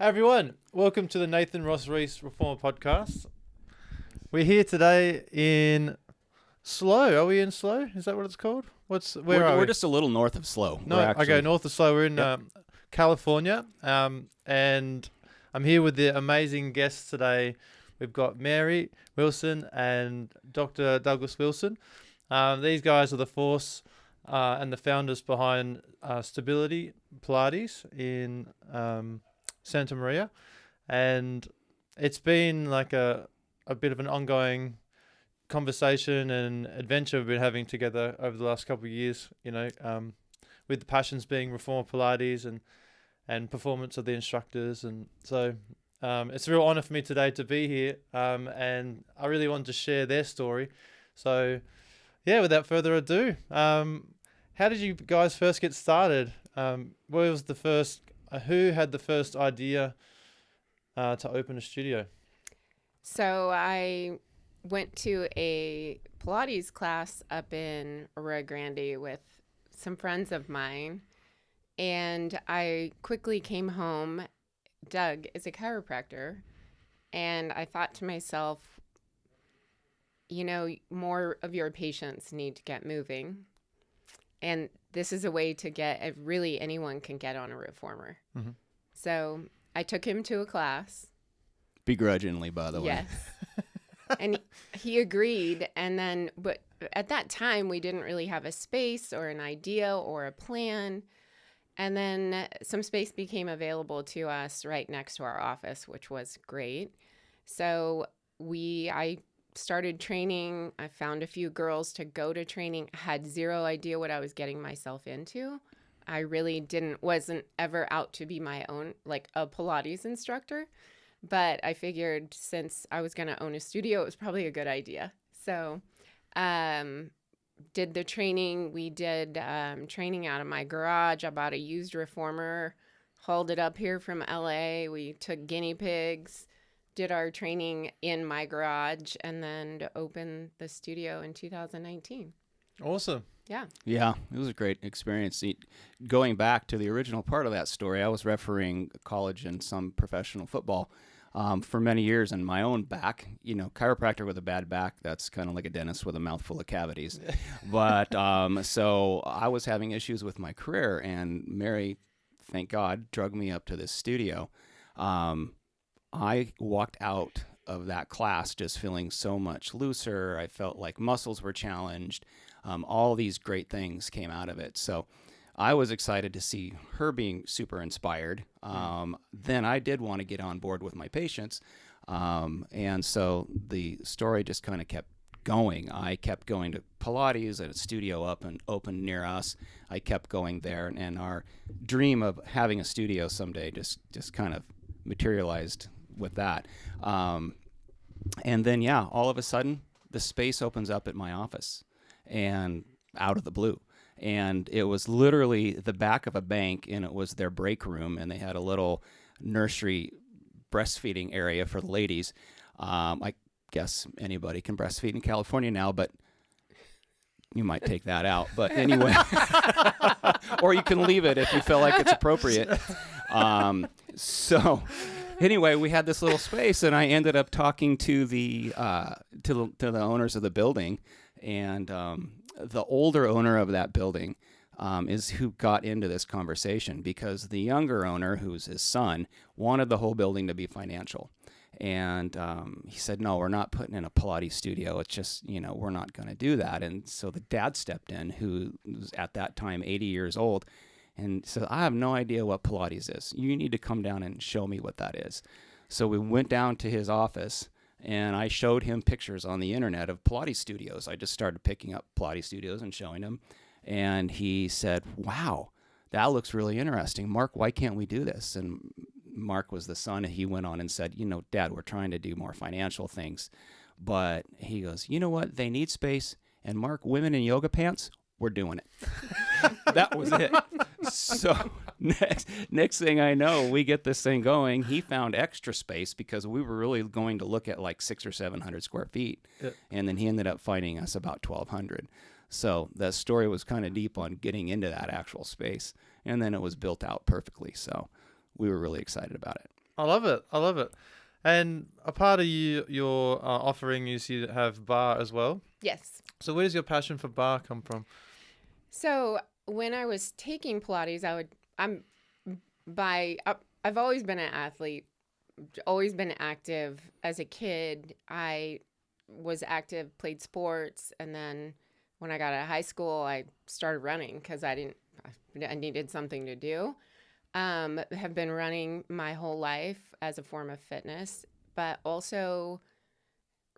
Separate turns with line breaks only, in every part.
Hey everyone, welcome to the Nathan Ross Reese Reformer Podcast. We're here today in Slough. Are we in Slough? Is that what it's called?
We're just a little north of Slough.
No, okay, north of Slough. We're in California, and I'm here with the amazing guests today. We've got Mary Wilson and Dr. Douglas Wilson. These guys are the force and the founders behind Stability Pilates in Santa Maria, and it's been like a bit of an ongoing conversation and adventure we've been having together over the last couple of years, with the passions being Reformer Pilates and performance of the instructors. And so it's a real honor for me today to be here, and I really wanted to share their story. So yeah, without further ado, how did you guys first get started? Who had the first idea to open a studio?
So I went to a Pilates class up in Arroyo Grande with some friends of mine, and I quickly came home. Doug is a chiropractor, and I thought to myself, more of your patients need to get moving. And this is a way to get, really anyone can get on a reformer. Mm-hmm. So I took him to a class.
Begrudgingly, by the way.
Yes. And he agreed. But at that time, we didn't really have a space or an idea or a plan. And then some space became available to us right next to our office, which was great. So I started training. I found a few girls to go to training. I had zero idea what I was getting myself into. I really wasn't ever out to be my own, like a Pilates instructor. But I figured since I was going to own a studio, it was probably a good idea. So did the training. We did training out of my garage. I bought a used reformer, hauled it up here from LA. We took guinea pigs, did our training in my garage, and then opened the studio in 2019.
Awesome.
Yeah.
Yeah, it was a great experience. Going back to the original part of that story, I was refereeing college and some professional football for many years, and my own back, chiropractor with a bad back, that's kind of like a dentist with a mouthful of cavities. But so I was having issues with my career, and Mary, thank God, drugged me up to this studio. I walked out of that class just feeling so much looser. I felt like muscles were challenged. All these great things came out of it. So I was excited to see her being super inspired. Then I did want to get on board with my patients. And so the story just kind of kept going. I kept going to Pilates at a studio up and open near us. I kept going there, and our dream of having a studio someday just kind of materialized with that. And then, all of a sudden, the space opens up at my office, and out of the blue. And it was literally the back of a bank, and it was their break room, and they had a little nursery breastfeeding area for the ladies. I guess anybody can breastfeed in California now, but you might take that out. But anyway, or you can leave it if you feel like it's appropriate. So anyway, we had this little space, and I ended up talking to the owners of the building, and the older owner of that building is who got into this conversation, because the younger owner, who's his son, wanted the whole building to be financial. And he said, no, we're not putting in a Pilates studio. It's just, we're not going to do that. And so the dad stepped in, who was at that time 80 years old, and said, I have no idea what Pilates is. You need to come down and show me what that is. So we went down to his office, and I showed him pictures on the internet of Pilates studios. I just started picking up Pilates studios and showing him. And he said, wow, that looks really interesting. Mark, why can't we do this? And Mark was the son. And he went on and said, Dad, we're trying to do more financial things. But he goes, you know what? They need space. And Mark, women in yoga pants, we're doing it. That was it. So next thing I know, we get this thing going. He found extra space because we were really going to look at like 600 or 700 square feet. Yeah. And then he ended up finding us about 1,200. So that story was kind of deep on getting into that actual space. And then it was built out perfectly. So we were really excited about it.
I love it. I love it. And a part of your offering is you have bar as well.
Yes.
So where does your passion for bar come from?
So when I was taking Pilates, I've always been an athlete, always been active. As a kid, I was active, played sports, and then when I got out of high school, I started running because I needed something to do. Have been running my whole life as a form of fitness, but also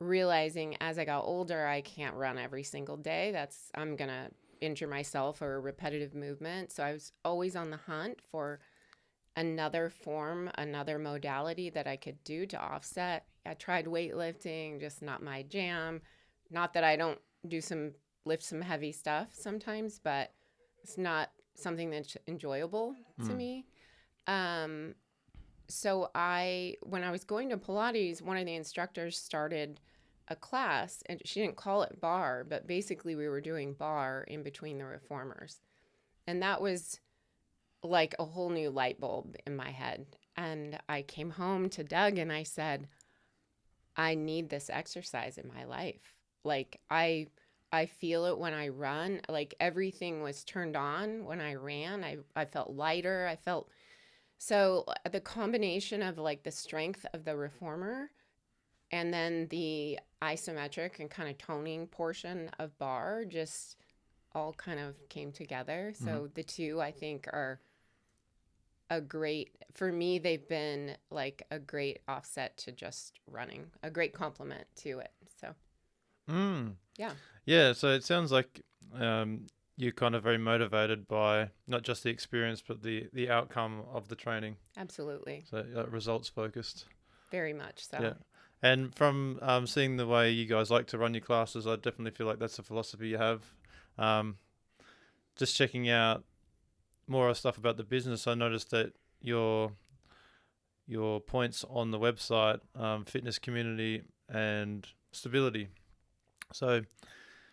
realizing as I got older, I can't run every single day. I'm going to injure myself or repetitive movement. So I was always on the hunt for another form, another modality that I could do to offset. I tried weightlifting, just not my jam. Not that I don't lift some heavy stuff sometimes, but it's not something that's enjoyable to me. So when I was going to Pilates, one of the instructors started a class, and she didn't call it bar, but basically we were doing bar in between the reformers. And that was like a whole new light bulb in my head. And I came home to Doug and I said, I need this exercise in my life. Like I feel it when I run. Like everything was turned on when I ran. I felt lighter. So the combination of like the strength of the reformer and then the isometric and kind of toning portion of bar just all kind of came together. So the two I think are for me, they've been like a great offset to just running, a great complement to it. So, yeah.
Yeah, so it sounds like you're kind of very motivated by not just the experience, but the outcome of the training.
Absolutely.
So results focused.
Very much so.
Yeah. And from seeing the way you guys like to run your classes, I definitely feel like that's a philosophy you have. Just checking out more stuff about the business, I noticed that your points on the website, fitness, community, and stability. So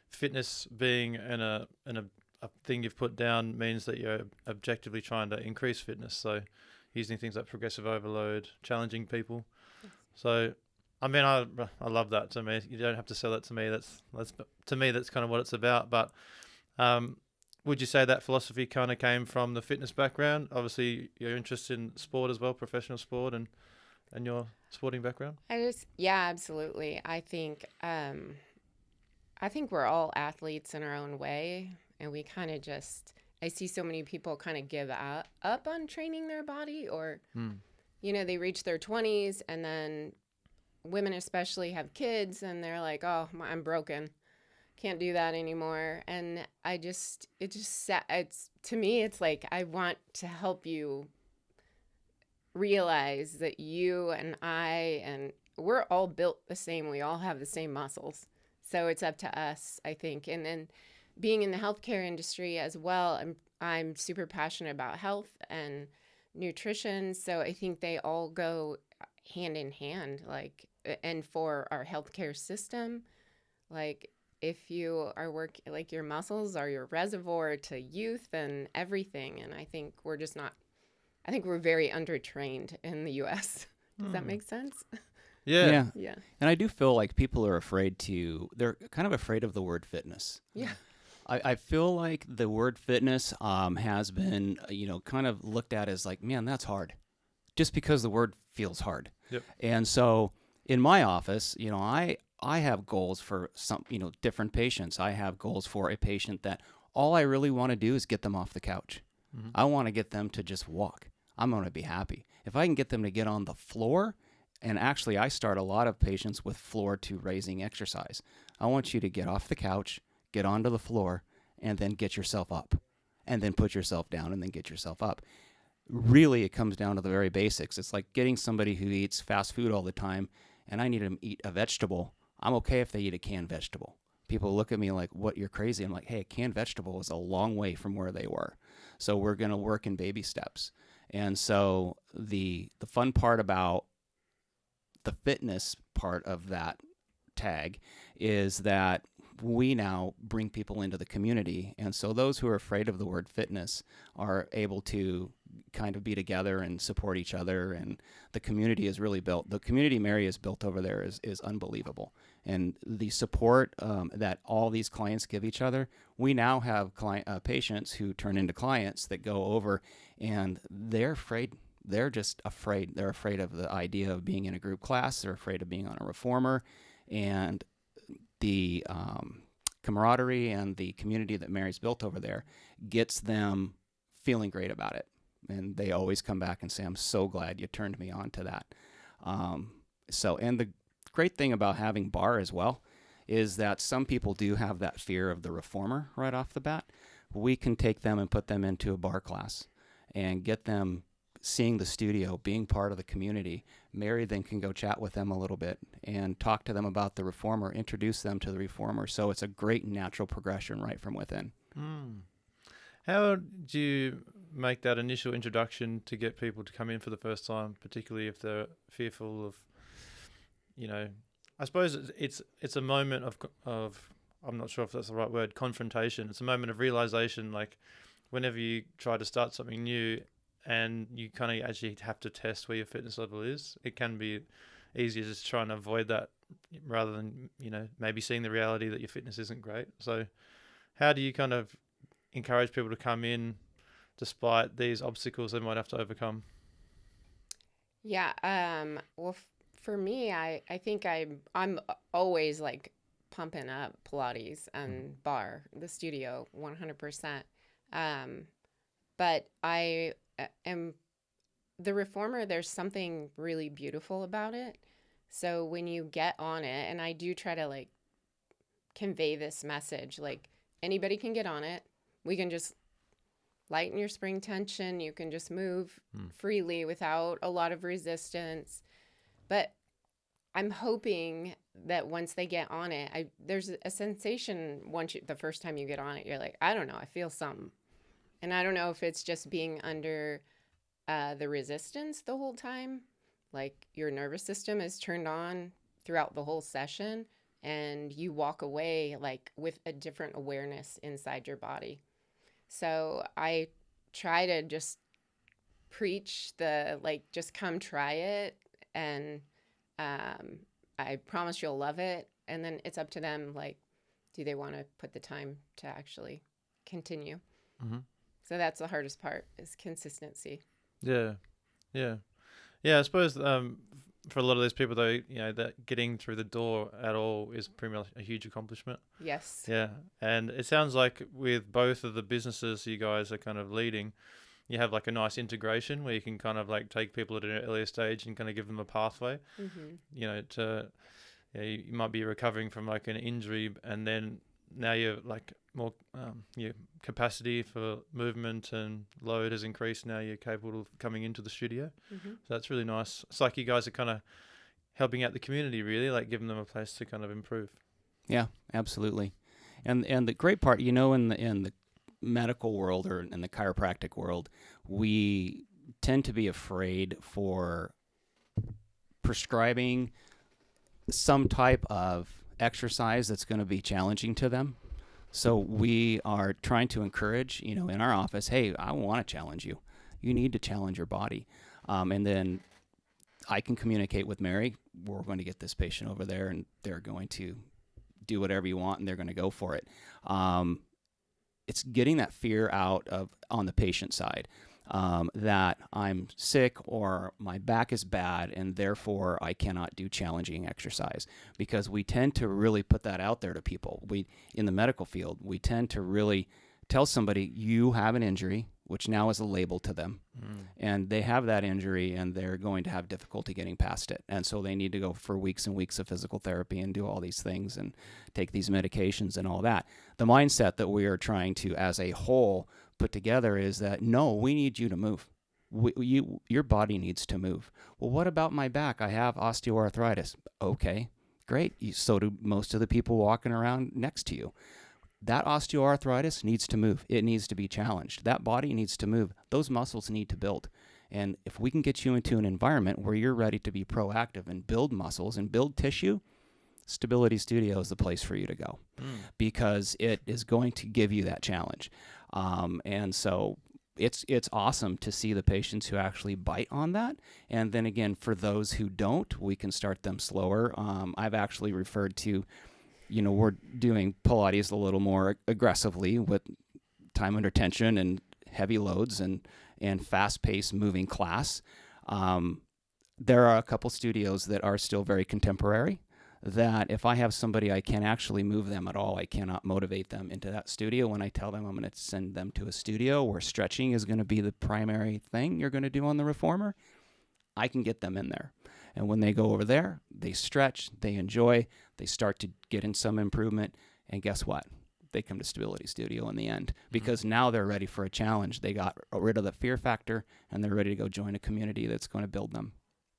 fitness being a thing you've put down means that you're objectively trying to increase fitness. So using things like progressive overload, challenging people.
Yes.
So I mean, I love that. To me, you don't have to sell that to me. That's to me, that's kind of what it's about. But would you say that philosophy kind of came from the fitness background? Obviously, you're interested in sport as well, professional sport, and your sporting background.
Yeah, absolutely. I think we're all athletes in our own way, and we kind of I see so many people kind of give up on training their body, or, they reach their 20s, and then women especially have kids, and they're like, oh, I'm broken. Can't do that anymore. And to me, it's like, I want to help you realize that you and we're all built the same. We all have the same muscles. So it's up to us, I think. And then being in the healthcare industry as well, I'm super passionate about health and nutrition. So I think they all go hand in hand, like, and for our healthcare system, like if you are like your muscles are your reservoir to youth and everything. And I think we're very undertrained in the US. Does that make sense?
Yeah.
Yeah.
And I do feel like people are they're kind of afraid of the word fitness.
Yeah.
I feel like the word fitness has been, kind of looked at as like, man, that's hard. Just because the word feels hard.
Yep.
And so in my office, I have goals for some, different patients. I have goals for a patient that all I really want to do is get them off the couch. Mm-hmm. I want to get them to just walk. I'm going to be happy. If I can get them to get on the floor, and actually I start a lot of patients with floor to raising exercise. I want you to get off the couch, get onto the floor, and then get yourself up. And then put yourself down and then get yourself up. Really, it comes down to the very basics. It's like getting somebody who eats fast food all the time, and I need them to eat a vegetable. I'm okay if they eat a canned vegetable. People look at me like, what, you're crazy? I'm like, hey, a canned vegetable is a long way from where they were. So we're going to work in baby steps. And so the fun part about the fitness part of that tag is that we now bring people into the community. And so those who are afraid of the word fitness are able to kind of be together and support each other. And the community is really built. The community Mary has built over there is unbelievable. And the support that all these clients give each other, we now have patients who turn into clients that go over, and they're afraid. They're just afraid. They're afraid of the idea of being in a group class. They're afraid of being on a reformer. And the camaraderie and the community that Mary's built over there gets them feeling great about it. And they always come back and say, I'm so glad you turned me on to that. And the great thing about having bar as well is that some people do have that fear of the reformer right off the bat. We can take them and put them into a bar class and get them seeing the studio, being part of the community. Mary then can go chat with them a little bit and talk to them about the reformer, introduce them to the reformer. So it's a great natural progression right from within.
How do you make that initial introduction to get people to come in for the first time, particularly if they're fearful of, I suppose it's a moment of I'm not sure if that's the right word, confrontation. It's a moment of realization, like whenever you try to start something new and you kind of actually have to test where your fitness level is, it can be easier just trying to avoid that rather than, maybe seeing the reality that your fitness isn't great. So how do you kind of encourage people to come in despite these obstacles they might have to overcome?
Yeah. Well, for me, I think I'm always like pumping up Pilates and bar, the studio, 100%. But I am the reformer. There's something really beautiful about it. So when you get on it, and I do try to like convey this message, like anybody can get on it. We can just lighten your spring tension. You can just move freely without a lot of resistance. But I'm hoping that once they get on it, there's a sensation the first time you get on it, you're like, I don't know, I feel something. And I don't know if it's just being under the resistance the whole time, like your nervous system is turned on throughout the whole session, and you walk away like with a different awareness inside your body. So I try to just preach just come try it, and I promise you'll love it. And then it's up to them, like, do they want to put the time to actually continue? Mm-hmm. So that's the hardest part, is consistency.
Yeah. I suppose for a lot of those people, though, that getting through the door at all is pretty much a huge accomplishment.
Yes.
Yeah, and it sounds like with both of the businesses you guys are kind of leading, you have like a nice integration where you can kind of like take people at an earlier stage and kind of give them a pathway. Mm-hmm. You might be recovering from like an injury, and then now you're like more your capacity for movement and load has increased. Now you're capable of coming into the studio. Mm-hmm. So that's really nice. It's like you guys are kind of helping out the community, really, like giving them a place to kind of improve.
Yeah, absolutely. And the great part, in the medical world or in the chiropractic world, we tend to be afraid for prescribing some type of exercise that's going to be challenging to them. So we are trying to encourage, in our office, hey, I want to challenge you. You need to challenge your body. And then I can communicate with Mary, we're going to get this patient over there and they're going to do whatever you want and they're going to go for it. It's getting that fear out on the patient side, that I'm sick or my back is bad and therefore I cannot do challenging exercise, because we tend to really put that out there to people. In the medical field, we tend to really tell somebody you have an injury, which now is a label to them, and they have that injury and they're going to have difficulty getting past it. And so they need to go for weeks and weeks of physical therapy and do all these things and take these medications and all that. The mindset that we are trying to, as a whole, put together is that, no, we need you to move. Your body needs to move. Well, what about my back? I have osteoarthritis. Okay, great. So do most of the people walking around next to you. That osteoarthritis needs to move. It needs to be challenged. That body needs to move. Those muscles need to build. And if we can get you into an environment where you're ready to be proactive and build muscles and build tissue, Stability Studio is the place for you to go because it is going to give you that challenge. And so it's awesome to see the patients who actually bite on that. And then again, for those who don't, we can start them slower. I've actually referred to, we're doing Pilates a little more aggressively with time under tension and heavy loads and fast-paced moving class. There are a couple studios that are still very contemporary, that if I have somebody I can't actually move them at all, I cannot motivate them into that studio. When I tell them I'm going to send them to a studio where stretching is going to be the primary thing you're going to do on the reformer, I can get them in there. And when they go over there, they stretch, they enjoy, they start to get in some improvement, and guess what? They come to Stability Studio in the end because now they're ready for a challenge. They got rid of the fear factor, and they're ready to go join a community that's going to build them.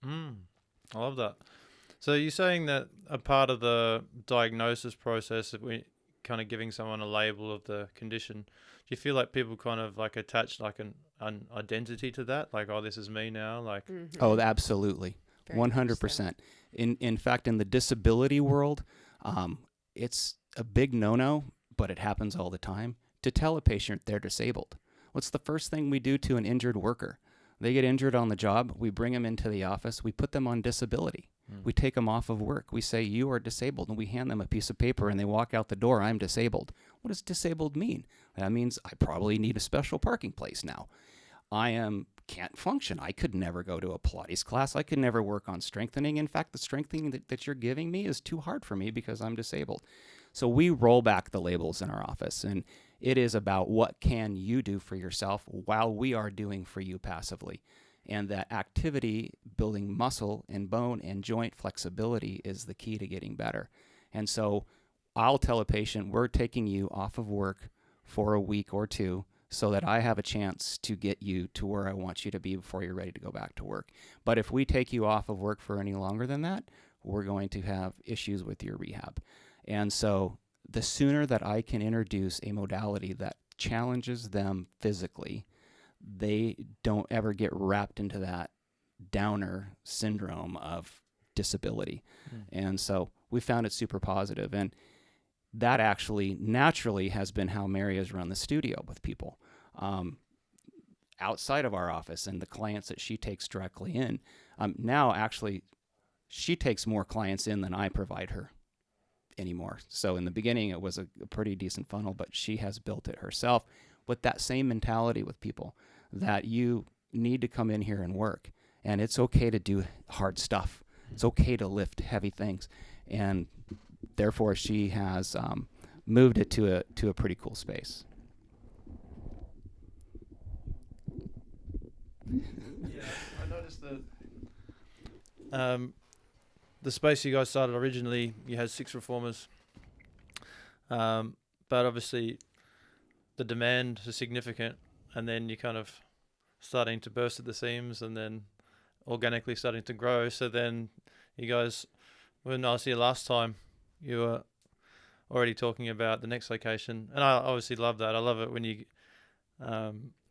I love that. So you're saying that a part of the diagnosis process, if we kind of giving someone a label of the condition, do you feel like people kind of like attach like an identity to that? Like, oh, this is me now? Like,
Oh, absolutely. 100%. In fact, in the disability world, it's a big no-no, but it happens all the time, to tell a patient they're disabled. What's the first thing we do to an injured worker? They get injured on the job. We bring them into the office. We put them on disability. We take them off of work. We say, you are disabled, and we hand them a piece of paper, and they walk out the door, I'm disabled. What does disabled mean? That means I probably need a special parking place now. Can't function. I could never go to a Pilates class. I could never work on strengthening. In fact, the strengthening that you're giving me is too hard for me because I'm disabled. So we roll back the labels in our office, and it is about what can you do for yourself while we are doing for you passively. And that activity, building muscle and bone and joint flexibility, is the key to getting better. And so I'll tell a patient, we're taking you off of work for a week or two so that I have a chance to get you to where I want you to be before you're ready to go back to work. But if we take you off of work for any longer than that, we're going to have issues with your rehab. And so the sooner that I can introduce a modality that challenges them physically, they don't ever get wrapped into that downer syndrome of disability. And so we found it super positive. And that actually naturally has been how Mary has run the studio with people outside of our office and the clients that she takes directly in. Now, actually, she takes more clients in than I provide her anymore. So in the beginning, it was a pretty decent funnel, but she has built it herself with that same mentality with people, that you need to come in here and work, and it's okay to do hard stuff. It's okay to lift heavy things. And therefore, she has moved it to a pretty cool space.
Yeah, I noticed that the space you guys started originally, you had 6 reformers, but obviously the demand is significant, and then you kind of starting to burst at the seams, and then organically starting to grow. So then you guys, when I was here last time, you were already talking about the next location, and I obviously love that. I love it when you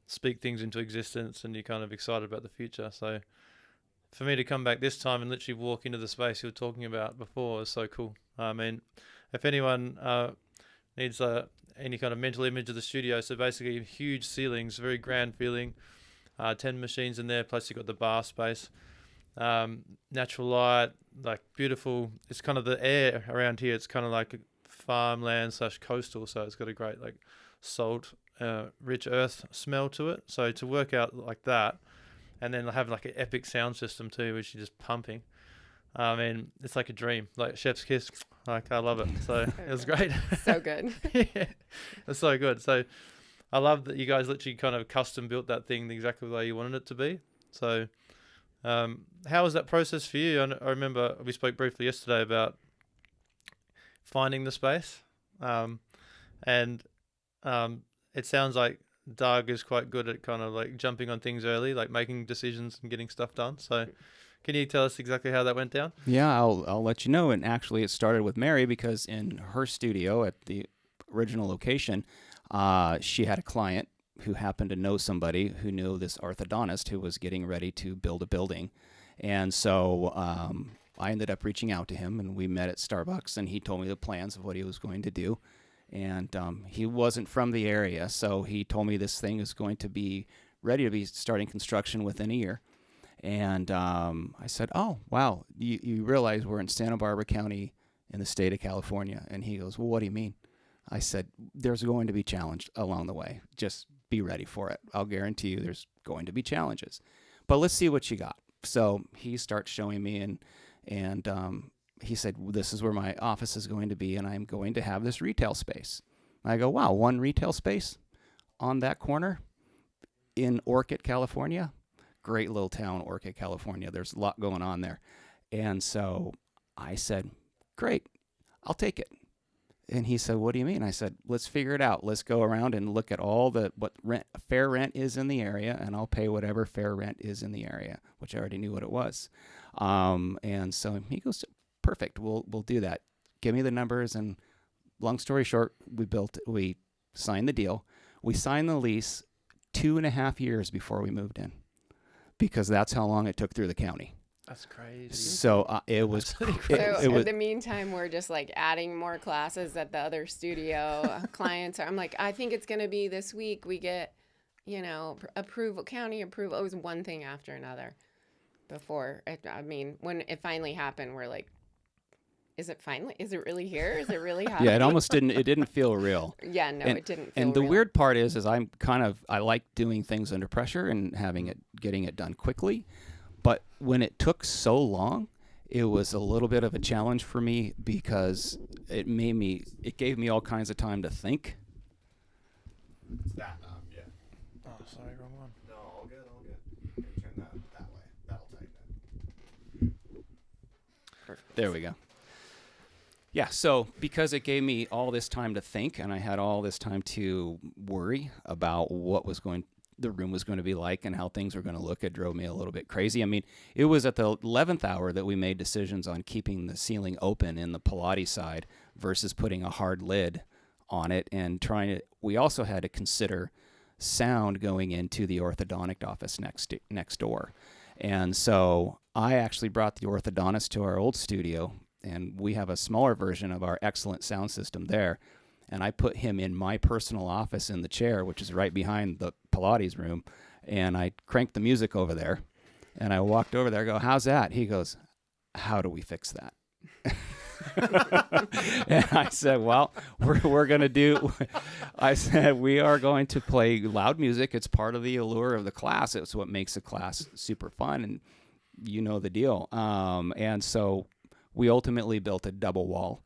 speak things into existence and you're kind of excited about the future. So for me to come back this time and literally walk into the space you were talking about before is so cool. I mean, if anyone needs any kind of mental image of the studio, so basically huge ceilings, very grand feeling, 10 machines in there, plus you've got the bar space, natural light, like beautiful. It's kind of the air around here, it's kind of like a farmland / coastal, so it's got a great like salt, rich earth smell to it. So to work out like that, and then have like an epic sound system too, which is just pumping. I mean, it's like a dream, like chef's kiss. Like, I love it. So it was great.
So good.
Yeah, it's so good. So I love that you guys literally kind of custom built that thing exactly the way you wanted it to be. So how was that process for you? I remember we spoke briefly yesterday about finding the space. And it sounds like Doug is quite good at kind of like jumping on things early, like making decisions and getting stuff done. So can you tell us exactly how that went down?
Yeah, I'll let you know. And actually, it started with Mary because in her studio at the original location, she had a client who happened to know somebody who knew this orthodontist who was getting ready to build a building. And so I ended up reaching out to him, and we met at Starbucks, and he told me the plans of what he was going to do. And he wasn't from the area, so he told me this thing is going to be ready to be starting construction within a year. And I said, oh, wow, you realize we're in Santa Barbara County in the state of California? And he goes, well, what do you mean? I said, there's going to be challenge along the way. Just be ready for it. I'll guarantee you there's going to be challenges. But let's see what you got. So he starts showing me, and he said, this is where my office is going to be, and I'm going to have this retail space. I go, wow, one retail space on that corner in Orchid, California? Great little town, Orchid, California. There's a lot going on there. And so I said, great, I'll take it. And he said, what do you mean? I said, let's figure it out. Let's go around and look at all what fair rent is in the area, and I'll pay whatever fair rent is in the area, which I already knew what it was. And so he goes, perfect, we'll do that. Give me the numbers. And long story short, we signed the deal. We signed the lease 2.5 years before we moved in, because that's how long it took through the county.
That's crazy.
So it was.
In the meantime, we're just like adding more classes at the other studio. Clients I'm like, I think it's going to be this week. We get, approval, county approval. It was one thing after another before. When it finally happened, we're like, is it really here? Is it really happening?
Yeah, it didn't feel real.
Yeah, no, it didn't feel
And the
real.
weird part is I like doing things under pressure and getting it done quickly. But when it took so long, it was a little bit of a challenge for me, because it gave me all kinds of time to think.
It's that knob, yeah.
Oh, sorry, wrong one.
No, all good. Turn that way. That'll tighten it.
There we go. Yeah, so because it gave me all this time to think, and I had all this time to worry about what the room was going to be like and how things were going to look, it drove me a little bit crazy. I mean, it was at the 11th hour that we made decisions on keeping the ceiling open in the Pilates side versus putting a hard lid on it, and we also had to consider sound going into the orthodontic office next door. And so I actually brought the orthodontist to our old studio, and we have a smaller version of our excellent sound system there. And I put him in my personal office in the chair, which is right behind the Pilates room. And I cranked the music over there. And I walked over there, I go, how's that? He goes, how do we fix that? And I said, well, we're going to do, I said, we are going to play loud music. It's part of the allure of the class. It's what makes the class super fun. And you know the deal. And so we ultimately built a double wall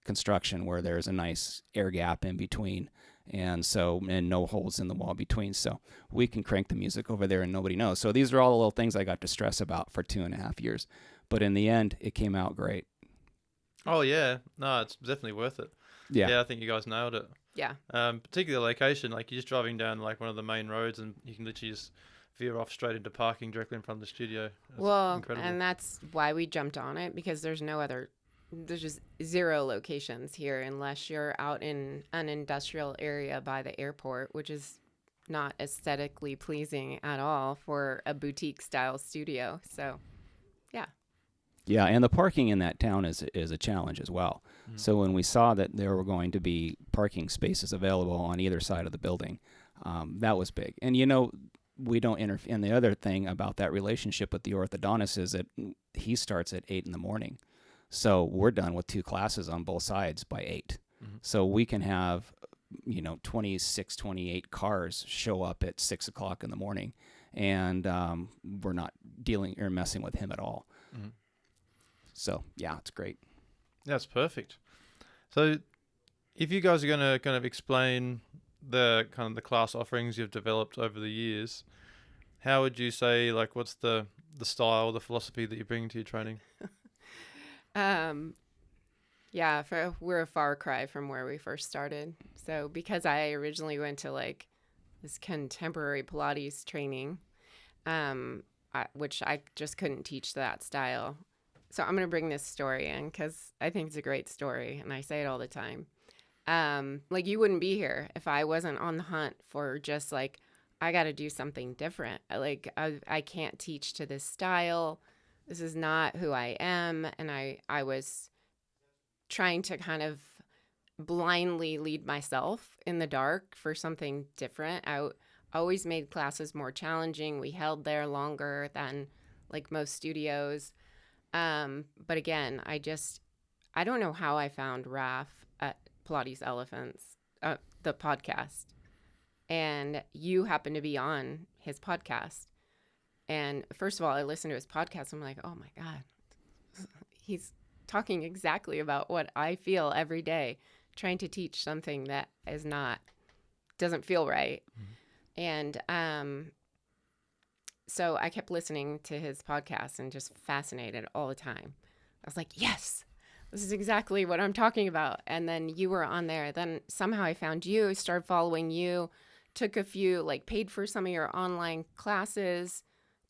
construction where there's a nice air gap in between, and no holes in the wall between, so we can crank the music over there and nobody knows. So these are all the little things I got to stress about for 2.5 years, but in the end it came out great.
Oh yeah, no, it's definitely worth it. Yeah, I think you guys nailed it.
Yeah.
Particularly the location, like you're just driving down like one of the main roads and you can literally just veer off straight into parking directly in front of the studio. That's incredible.
And that's why we jumped on it, because there's just 0 locations here unless you're out in an industrial area by the airport, which is not aesthetically pleasing at all for a boutique style studio. So, yeah.
Yeah, and the parking in that town is a challenge as well. Mm-hmm. So when we saw that there were going to be parking spaces available on either side of the building, that was big. And we don't interfere. And the other thing about that relationship with the orthodontist is that he starts at 8 a.m. So we're done with 2 classes on both sides by 8. Mm-hmm. So we can have, 26, 28 cars show up at 6 o'clock in the morning, and we're not dealing or messing with him at all. Mm-hmm. So yeah, it's great.
That's perfect. So if you guys are going to kind of explain the kind of the class offerings you've developed over the years, how would you say, like, what's the style, the philosophy that you bring to your training?
We're a far cry from where we first started. So because I originally went to like this contemporary Pilates training, which I just couldn't teach that style. So I'm going to bring this story in because I think it's a great story, and I say it all the time. Like, you wouldn't be here if I wasn't on the hunt for just like, I got to do something different. Like, I can't teach to this style. This is not who I am. And I was trying to kind of blindly lead myself in the dark for something different. I always made classes more challenging. We held there longer than like most studios. But again, I don't know how I found Raf at Pilates Elephants, the podcast. And you happen to be on his podcast. And first of all, I listened to his podcast. I'm like, oh my God, he's talking exactly about what I feel every day, trying to teach something that doesn't feel right. And so I kept listening to his podcast and just fascinated all the time. I was like, yes, this is exactly what I'm talking about. And then you were on there. Then somehow I found you, started following you, took a few, like paid for some of your online classes,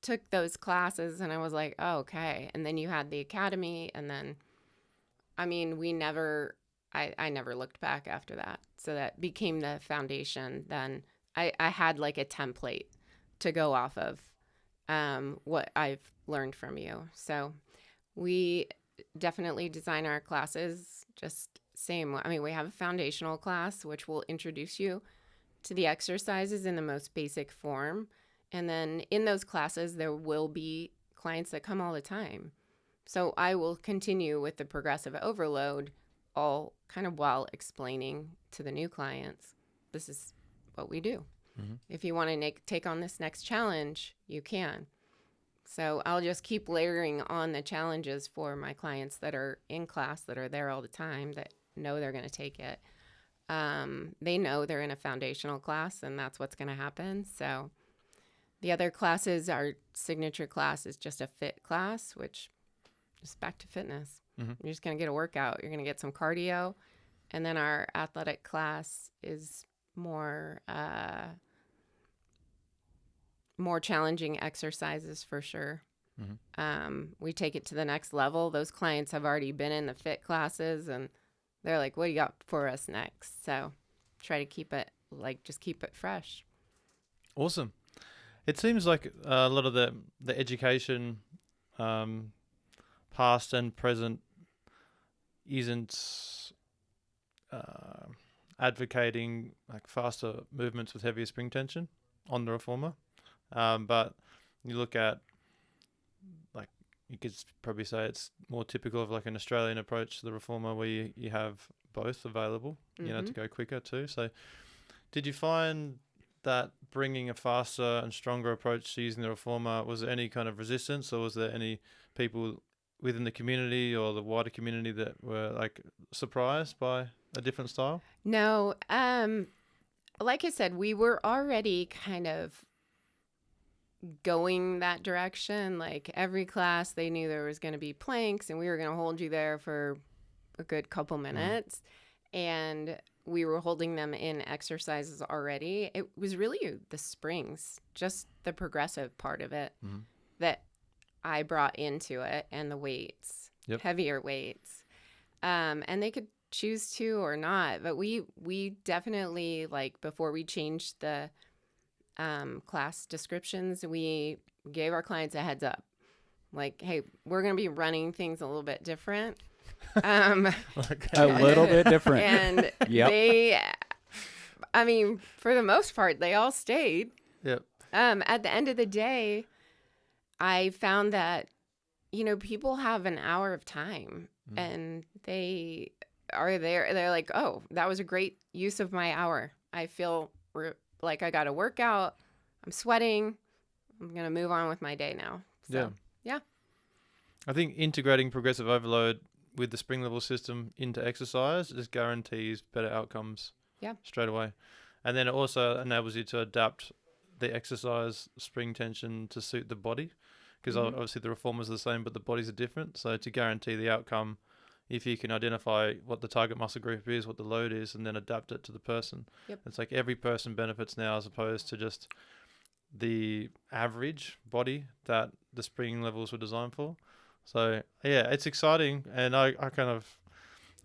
took those classes, and I was like, oh, okay. And then you had the academy, and then, I mean, I never looked back after that. So that became the foundation. Then I had like a template to go off of what I've learned from you. So we definitely design our classes just same. I mean, we have a foundational class, which will introduce you to the exercises in the most basic form. And then in those classes, there will be clients that come all the time. So I will continue with the progressive overload, all kind of while explaining to the new clients, this is what we do.
Mm-hmm.
If you want to take on this next challenge, you can. So I'll just keep layering on the challenges for my clients that are in class, that are there all the time, that know they're going to take it. They know they're in a foundational class, and that's what's going to happen. So the other classes, our signature class is just a fit class, which is back to fitness.
Mm-hmm.
You're just going to get a workout. You're going to get some cardio. And then our athletic class is more challenging exercises for sure.
Mm-hmm.
We take it to the next level. Those clients have already been in the fit classes, and they're like, what do you got for us next? So try to keep it fresh.
Awesome. It seems like a lot of the education, past and present, isn't advocating like faster movements with heavier spring tension on the reformer. But you look at, like, you could probably say it's more typical of like an Australian approach to the reformer, where you have both available, you know, to go quicker too. So did you find that bringing a faster and stronger approach to using the reformer, was there any kind of resistance, or was there any people within the community or the wider community that were like surprised by a different style?
No, like I said, we were already kind of going that direction. Like every class, they knew there was going to be planks, and we were going to hold you there for a good couple minutes. And we were holding them in exercises already. It was really the springs, just the progressive part of it that I brought into it, and the weights, heavier weights. And they could choose to or not, but we definitely, like, before we changed the class descriptions, we gave our clients a heads up. Like, hey, we're going to be running things a little bit different.
A little bit different.
And they, I mean, for the most part, they all stayed.
Yep.
At the end of the day, I found that, you know, people have an hour of time, and they are there. They're like, oh, that was a great use of my hour. I feel like I got a workout. I'm sweating. I'm going to move on with my day now. So, yeah.
I think integrating progressive overload with the spring level system into exercise just guarantees better outcomes straight away. And then it also enables you to adapt the exercise spring tension to suit the body, because obviously the reformers are the same, but the bodies are different. So to guarantee the outcome, if you can identify what the target muscle group is, what the load is, and then adapt it to the person. It's like every person benefits now, as opposed to just the average body that the spring levels were designed for. So yeah, it's exciting, and I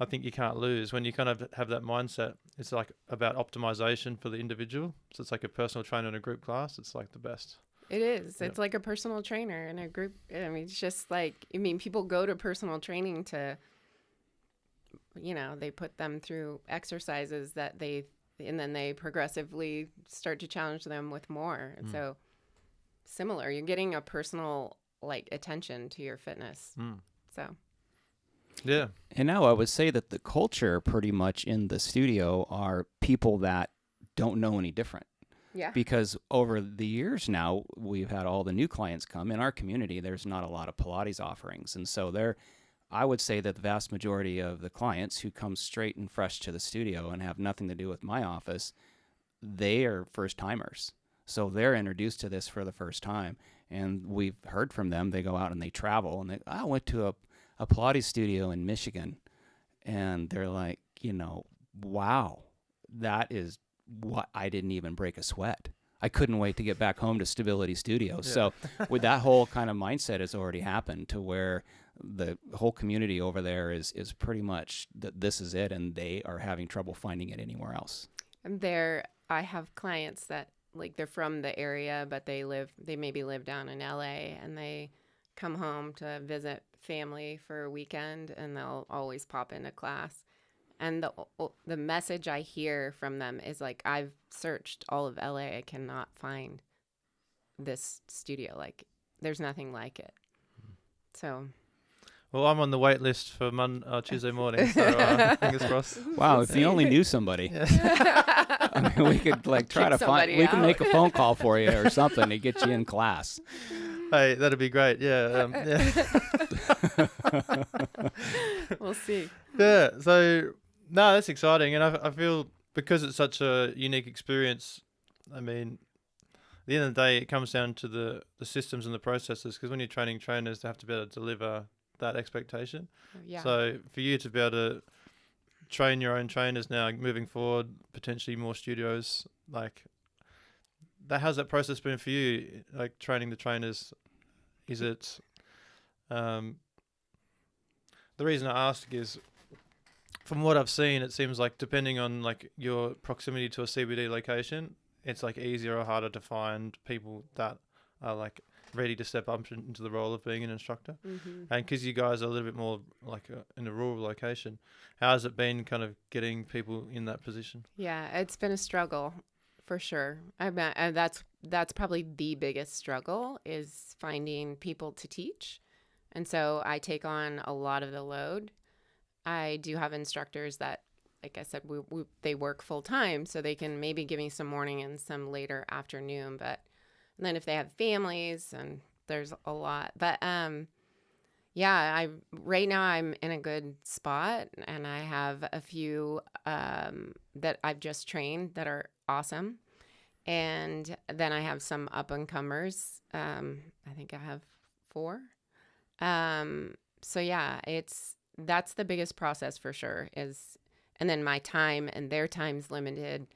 think you can't lose when you kind of have that mindset. It's like about optimization for the individual. So it's like a personal trainer in a group class. It's like the best.
It is. It's like a personal trainer in a group. I mean, it's just like, people go to personal training to, they put them through exercises and then they progressively start to challenge them with more. And so similar, you're getting a personal attention to your fitness. So.
Yeah.
And now I would say that the culture pretty much in the studio are people that don't know any different.
Yeah.
Because over the years now, we've had all the new clients come. In our community, there's not a lot of Pilates offerings. And so I would say that the vast majority of the clients who come straight and fresh to the studio and have nothing to do with my office, they are first timers. So they're introduced to this for the first time. And we've heard from them. They go out and they travel. And I went to a Pilates studio in Michigan. And they're like, wow, that is what I didn't even break a sweat. I couldn't wait to get back home to Stability Studios. Yeah. So with that whole kind of mindset has already happened to where the whole community over there is pretty much that this is it, and they are having trouble finding it anywhere else.
I have clients that they're from the area, but they maybe live down in LA, and they come home to visit family for a weekend, and they'll always pop into class. And the message I hear from them is I've searched all of LA. I cannot find this studio. There's nothing like it. So.
Well, I'm on the wait list for Tuesday morning, so fingers crossed.
Wow, if you only knew somebody. I mean, we could try to find. We can make a phone call for you or something to get you in class.
Hey, that'd be great. Yeah.
We'll see.
Yeah. So. No, that's exciting, and I feel because it's such a unique experience. I mean, at the end of the day, it comes down to the systems and the processes. Because when you're training trainers, they have to be able to deliver that expectation.
Yeah.
So for you to be able to train your own trainers now, moving forward, potentially more studios, how's that process been for you? Training the trainers, is it? The reason I ask is, from what I've seen, it seems like depending on your proximity to a CBD location, it's easier or harder to find people that are ready to step up into the role of being an instructor.
Mm-hmm.
And because you guys are a little bit more in a rural location, how has it been kind of getting people in that position?
Yeah, it's been a struggle for sure. That's probably the biggest struggle is finding people to teach. And so I take on a lot of the load. I do have instructors that, like I said, they work full time, so they can maybe give me some morning and some later afternoon. But then if they have families, and there's a lot. But right now I'm in a good spot, and I have a few that I've just trained that are awesome, and then I have some up and comers. I think I have 4. So yeah, that's the biggest process for sure and then my time and their time's limited,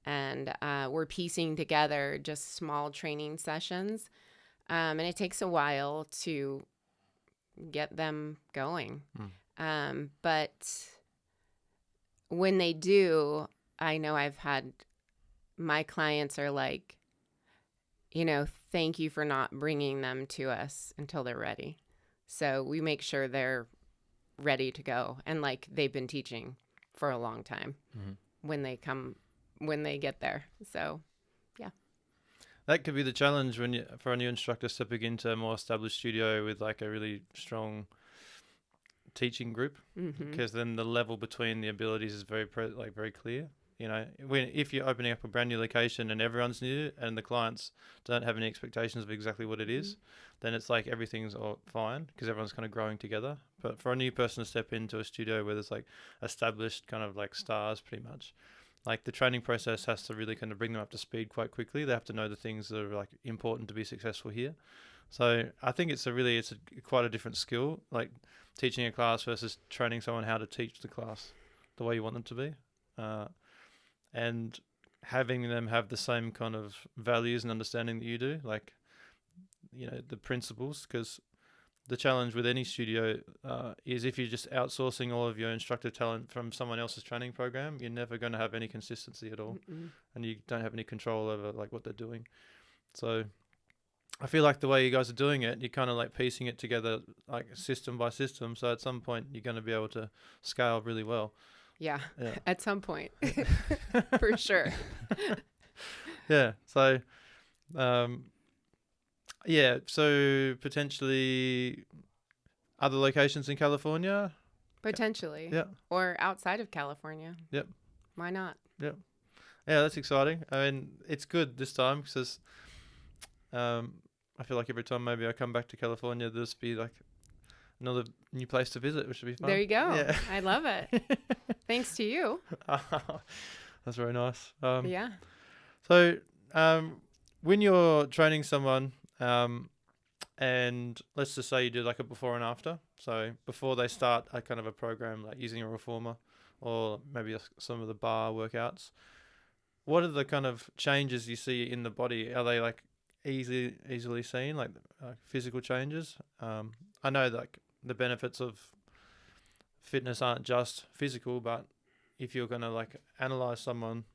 and we're piecing together just small training sessions, and it takes a while to get them going. But when they do, I know I've had my clients are thank you for not bringing them to us until they're ready. So we make sure they're ready to go, and they've been teaching for a long time when they get there. So yeah,
that could be the challenge for a new instructor stepping into a more established studio with a really strong teaching group, because then the level between the abilities is very clear. If you're opening up a brand new location and everyone's new and the clients don't have any expectations of exactly what it is, then it's everything's all fine because everyone's kind of growing together. But for a new person to step into a studio where there's established kind of stars pretty much, the training process has to really kind of bring them up to speed quite quickly. They have to know the things that are important to be successful here. So I think it's quite a different skill, teaching a class versus training someone how to teach the class the way you want them to be. And having them have the same kind of values and understanding that you do, the principles, because the challenge with any studio is if you're just outsourcing all of your instructor talent from someone else's training program, you're never going to have any consistency at all. And you don't have any control over what they're doing. So I feel like the way you guys are doing it, you're kind of like piecing it together like system by system. So at some point, you're going to be able to scale really well.
Yeah,
Yeah.
at some point, for sure.
Yeah. So, yeah. So potentially other locations in California.
Potentially.
Yeah.
Or outside of California.
Yep.
Why not?
Yeah, that's exciting. I mean, it's good this time because I feel like every time maybe I come back to California, there'll just be like another new place to visit, which would be fun.
There you go.
Yeah.
I love it. Thanks to you.
That's very nice.
Yeah.
So, when you're training someone, and let's just say you do like a before and after. So before they start a kind of a program like using a reformer, or maybe some of the bar workouts, what are the kind of changes you see in the body? Are they like easily seen, like physical changes? I know like the benefits of fitness aren't just physical, but if you're going to like analyze someone,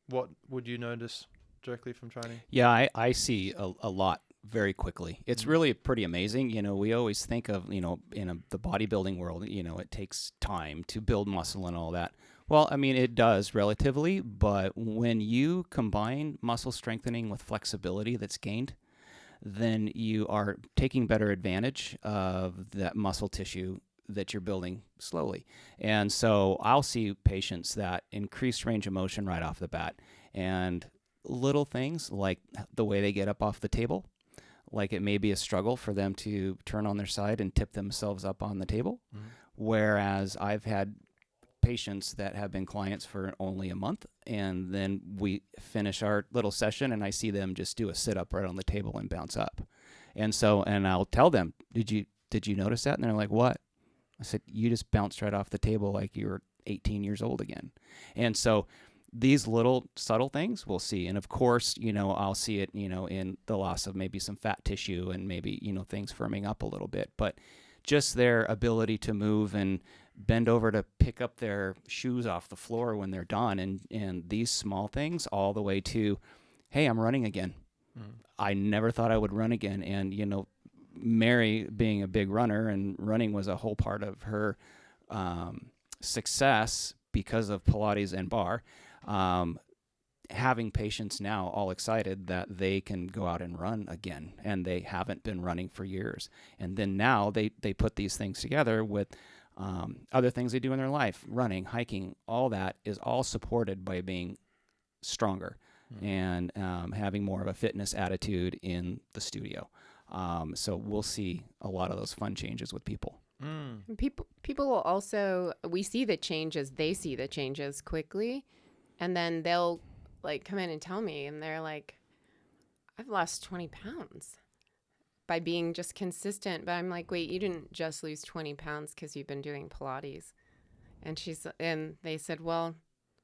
what would you notice directly from training?
Yeah, I see a lot very quickly. It's really pretty amazing. You know, we always think of, you know, in the bodybuilding world, you know, it takes time to build muscle and all that. Well, I mean, it does relatively, but when you combine muscle strengthening with flexibility that's gained, then you are taking better advantage of that muscle tissue that you're building slowly. And so I'll see patients that increase range of motion right off the bat, and little things like the way they get up off the table, like it may be a struggle for them to turn on their side and tip themselves up on the table. Mm-hmm. Whereas I've had patients that have been clients for only a month, and then we finish our little session and I see them just do a sit up right on the table and bounce up. And so, and I'll tell them, did you notice that? And they're like, what? I said, you just bounced right off the table like you were 18 years old again. And so these little subtle things we'll see. And of course, you know, I'll see it, you know, in the loss of maybe some fat tissue and maybe, you know, things firming up a little bit, but just their ability to move and bend over to pick up their shoes off the floor when they're done. And these small things all the way to, hey, I'm running again. I never thought I would run again. And, you know, Mary being a big runner, and running was a whole part of her success because of Pilates and bar. Having patients now all excited that they can go out and run again, and they haven't been running for years. And then now they put these things together with other things they do in their life, running, hiking, all that is all supported by being stronger and having more of a fitness attitude in the studio. So we'll see a lot of those fun changes with people.
People will also, we see the changes, they see the changes quickly, and then they'll like come in and tell me, and they're like, I've lost 20 pounds by being just consistent. But I'm like, wait, you didn't just lose 20 pounds because you've been doing Pilates. And they said, well,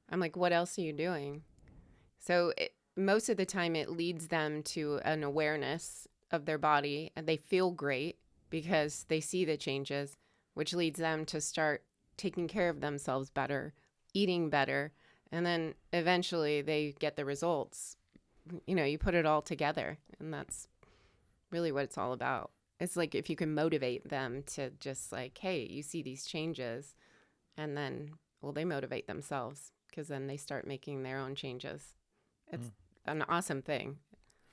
I'm like, what else are you doing? So most of the time it leads them to an awareness of their body, and they feel great because they see the changes, which leads them to start taking care of themselves better, eating better, and then eventually they get the results. You know, you put it all together, and that's really what it's all about. It's like if you can motivate them to just like, hey, you see these changes, and then, well, they motivate themselves because then they start making their own changes. It's an awesome thing.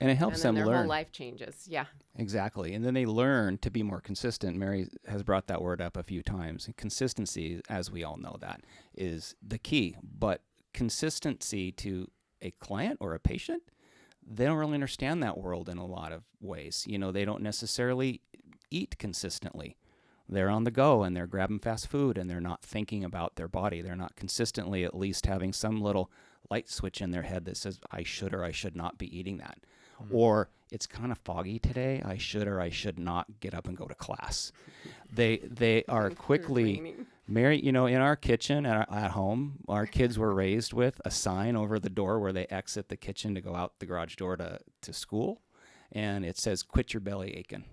And it helps them
their
learn.
Whole life changes. Yeah.
Exactly. And then they learn to be more consistent. Mary has brought that word up a few times. And consistency, as we all know, that is the key. But consistency to a client or a patient, they don't really understand that world in a lot of ways. You know, they don't necessarily eat consistently. They're on the go and they're grabbing fast food and they're not thinking about their body. They're not consistently at least having some little light switch in their head that says, I should or I should not be eating that. Or it's kind of foggy today. I should or I should not get up and go to class. They are quickly, Mary, you know, in our kitchen at home, our kids were raised with a sign over the door where they exit the kitchen to go out the garage door to school. And it says, quit your belly aching.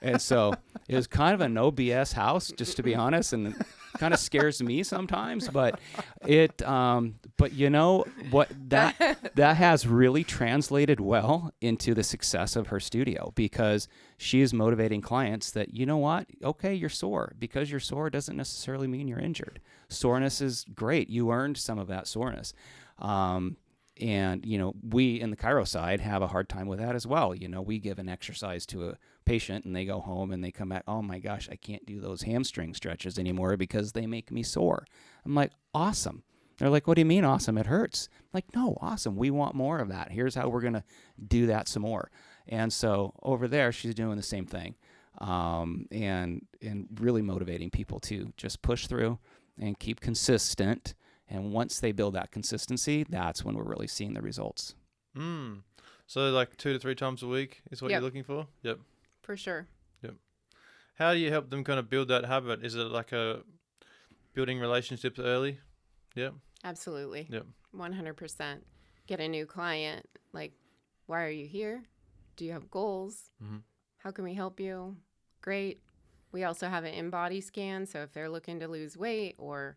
And so it was kind of a no BS house, just to be honest. And kind of scares me sometimes, but but you know what, that has really translated well into the success of her studio, because she is motivating clients that, you know what, okay, you're sore. Because you're sore doesn't necessarily mean you're injured. Soreness is great. You earned some of that soreness. And, you know, we in the chiro side have a hard time with that as well. You know, we give an exercise to a patient and they go home and they come back, oh my gosh, I can't do those hamstring stretches anymore because they make me sore. I'm like, awesome. They're like, what do you mean awesome? It hurts. I'm like, no, awesome. We want more of that. Here's how we're going to do that some more. And so over there, she's doing the same thing. And really motivating people to just push through and keep consistent. And once they build that consistency, that's when we're really seeing the results.
So like 2 to 3 times a week is what
Yep.
you're looking for? Yep.
For sure.
Yep. How do you help them kind of build that habit? Is it like a building relationships early? Yep.
Absolutely.
Yep.
100%. Get a new client. Like, why are you here? Do you have goals?
Mm-hmm.
How can we help you? Great. We also have an in-body scan. So if they're looking to lose weight, or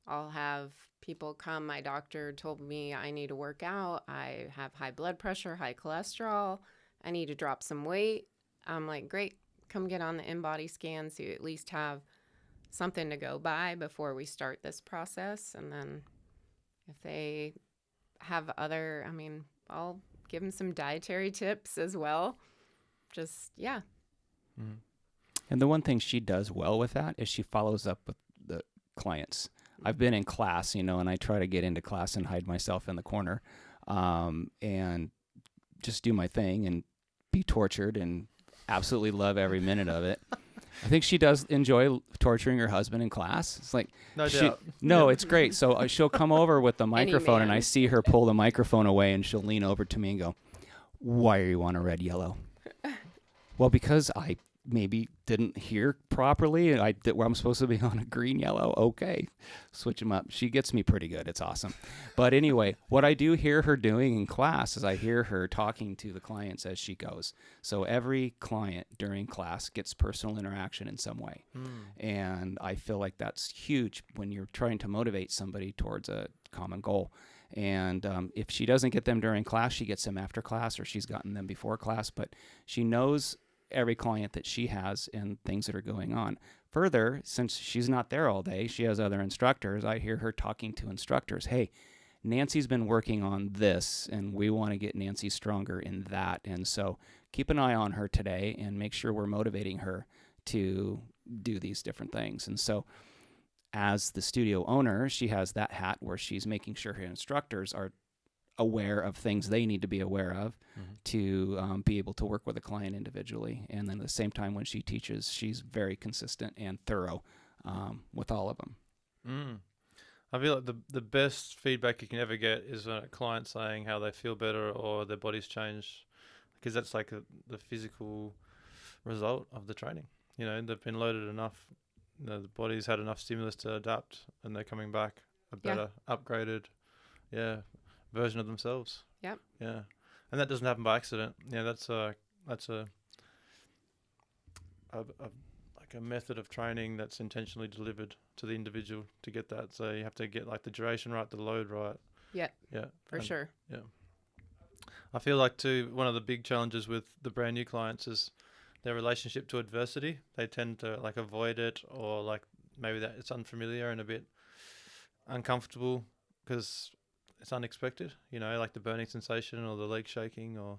I'll have people come, my doctor told me I need to work out. I have high blood pressure, high cholesterol. I need to drop some weight. I'm like, great, come get on the in-body scan so you at least have something to go by before we start this process. And then if they have other, I mean, I'll give them some dietary tips as well. Just, yeah.
Mm-hmm.
And the one thing she does well with that is she follows up with the clients. I've been in class, you know, and I try to get into class and hide myself in the corner, and just do my thing and be tortured and absolutely love every minute of it. I think she does enjoy torturing her husband in class. It's like,
No doubt.
no, it's great. So she'll come over with the microphone, and I
man.
see her pull the microphone away, and she'll lean over to me and go, "Why are you on a red yellow?" Well, because I maybe didn't hear properly, and where I'm supposed to be on a green yellow. Okay, switch them up. She gets me pretty good. It's awesome. But anyway, what I do hear her doing in class is I hear her talking to the clients as she goes. So every client during class gets personal interaction in some way. And I feel like that's huge when you're trying to motivate somebody towards a common goal. And if she doesn't get them during class, she gets them after class, or she's gotten them before class. But she knows every client that she has and things that are going on. Further, since she's not there all day, she has other instructors. I hear her talking to instructors. Hey, Nancy's been working on this, and we want to get Nancy stronger in that. And so keep an eye on her today and make sure we're motivating her to do these different things. And so as the studio owner, she has that hat where she's making sure her instructors are aware of things they need to be aware of to be able to work with a client individually. And then at the same time, when she teaches, she's very consistent and thorough with all of them.
I feel like the best feedback you can ever get is a client saying how they feel better or their body's changed, because that's like the physical result of the training. You know, they've been loaded enough, you know, the body's had enough stimulus to adapt, and they're coming back a better, upgraded, version of themselves.
Yep.
Yeah, and that doesn't happen by accident. Yeah, that's a like a method of training that's intentionally delivered to the individual to get that. So you have to get like the duration right, the load right.
Yeah.
Yeah.
For sure.
Yeah. I feel like too, one of the big challenges with the brand new clients is their relationship to adversity. They tend to like avoid it, or like maybe that it's unfamiliar and a bit uncomfortable because it's unexpected, you know, like the burning sensation or the leg shaking, or,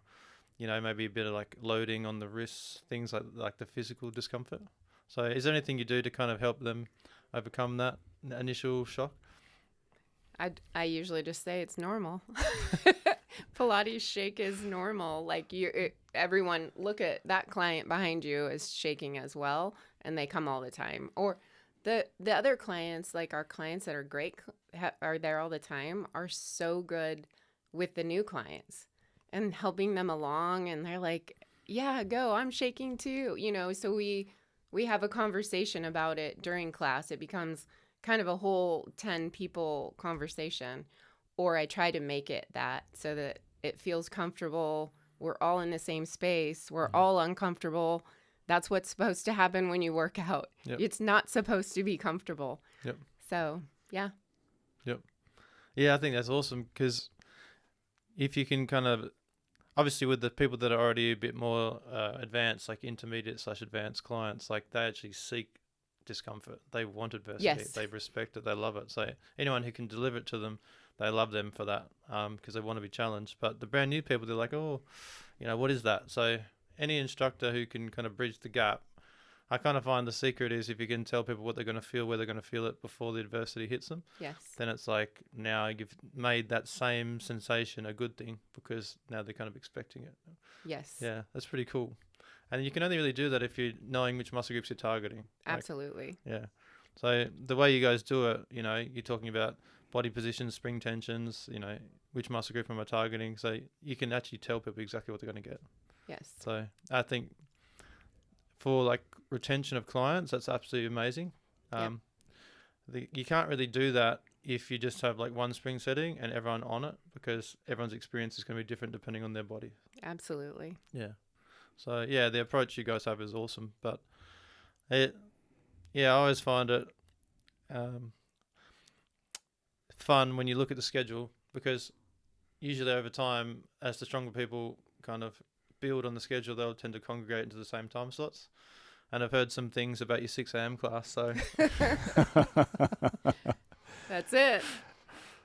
you know, maybe a bit of like loading on the wrists, things like the physical discomfort. So is there anything you do to kind of help them overcome that initial shock?
I usually just say it's normal. Pilates shake is normal. Like everyone, look at that client behind you is shaking as well, and they come all the time. Or the other clients, like our clients that are great, are there all the time, are so good with the new clients and helping them along. And they're like, yeah, go, I'm shaking too. You know, so we have a conversation about it during class. It becomes kind of a whole 10 people conversation. Or I try to make it that so that it feels comfortable. We're all in the same space. We're all uncomfortable. That's what's supposed to happen when you work out.
Yep.
It's not supposed to be comfortable.
Yep.
So, yeah.
Yeah, I think that's awesome because if you can kind of, obviously with the people that are already a bit more advanced, like intermediate/advanced clients, like they actually seek discomfort. They want adversity.
Yes.
They respect it. They love it. So anyone who can deliver it to them, they love them for that because they want to be challenged. But the brand new people, they're like, oh, what is that? So any instructor who can kind of bridge the gap, I kind of find the secret is if you can tell people what they're going to feel, where they're going to feel it before the adversity hits them,
Yes.
then it's like now you've made that same sensation a good thing because now they're kind of expecting it.
Yes.
Yeah, that's pretty cool. And you can only really do that if you're knowing which muscle groups you're targeting.
Absolutely.
Yeah. So the way you guys do it, you're talking about body positions, spring tensions, which muscle group am I targeting? So you can actually tell people exactly what they're going to get.
Yes.
So I think for like retention of clients, that's absolutely amazing. You can't really do that if you just have like one spring setting and everyone on it because everyone's experience is going to be different depending on their body.
Absolutely.
Yeah. So yeah, the approach you guys have is awesome, but I always find it fun when you look at the schedule because usually over time, as the stronger people kind of build on the schedule, they'll tend to congregate into the same time slots. And I've heard some things about your 6 a.m. class, so
That's it.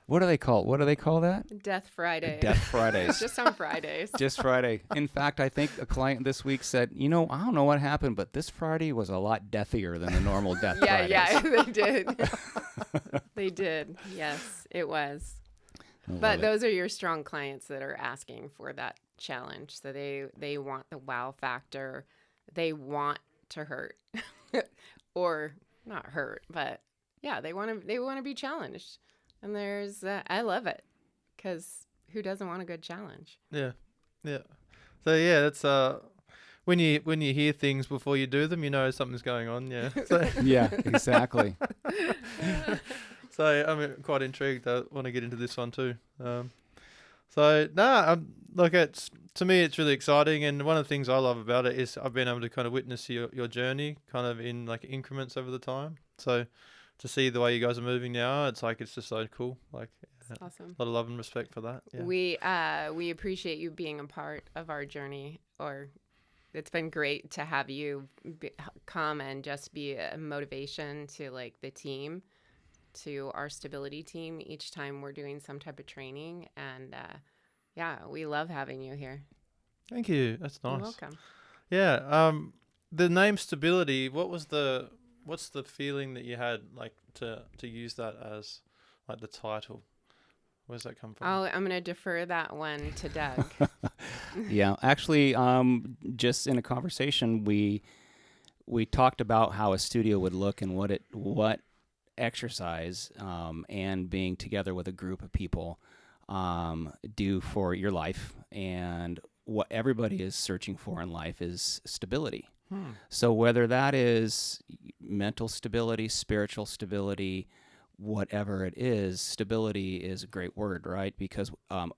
What do they call that?
Death Friday.
Death Fridays.
Just on Fridays.
Just Friday. In fact, I think a client this week said, I don't know what happened, but this Friday was a lot deathier than the normal Death Fridays.
Yeah, they did. They did. Yes, it was. But those are your strong clients that are asking for that challenge. So they want the wow factor. They want to hurt or not hurt, but yeah, they want to be challenged. And there's I love it because who doesn't want a good challenge?
yeah. So yeah, that's when you hear things before you do them, something's going on. Yeah. So,
yeah, exactly.
so I'm quite intrigued. I want to get into this one too. To me, it's really exciting, and one of the things I love about it is I've been able to kind of witness your journey, kind of in like increments over the time. So to see the way you guys are moving now, it's just so cool. Like,
It's awesome.
A lot of love and respect for that. Yeah.
We appreciate you being a part of our journey. It's been great to have you come and just be a motivation to like the team, to our stability team each time we're doing some type of training. And we love having you here.
Thank you. That's nice.
You're welcome.
Yeah. The name stability. What's the feeling that you had like to use that as like the title? Where's that come from?
I'm going to defer that one to Doug.
Yeah, actually, just in a conversation, we talked about how a studio would look and what exercise and being together with a group of people do for your life, and what everybody is searching for in life is stability. So whether that is mental stability, spiritual stability, whatever it is, stability is a great word, right? Because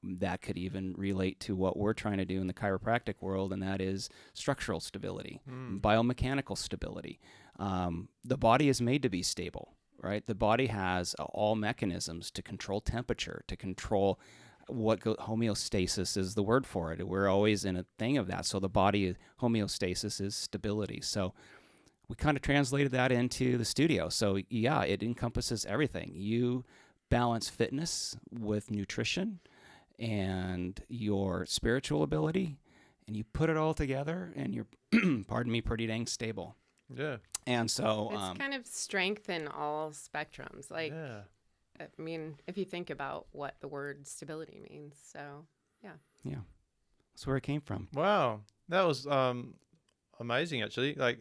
that could even relate to what we're trying to do in the chiropractic world, and that is structural stability, biomechanical stability. The body is made to be stable, right? The body has all mechanisms to control temperature, to control homeostasis is the word for it. We're always in a thing of that. So the body, homeostasis is stability. So we kind of translated that into the studio. So yeah, it encompasses everything. You balance fitness with nutrition and your spiritual ability, and you put it all together, and you're, pardon me, pretty dang stable.
Yeah.
And so
it's kind of strength in all spectrums. Like,
yeah.
I mean, if you think about what the word stability means. So, yeah.
Yeah. That's where it came from.
Wow. That was amazing, actually. Like,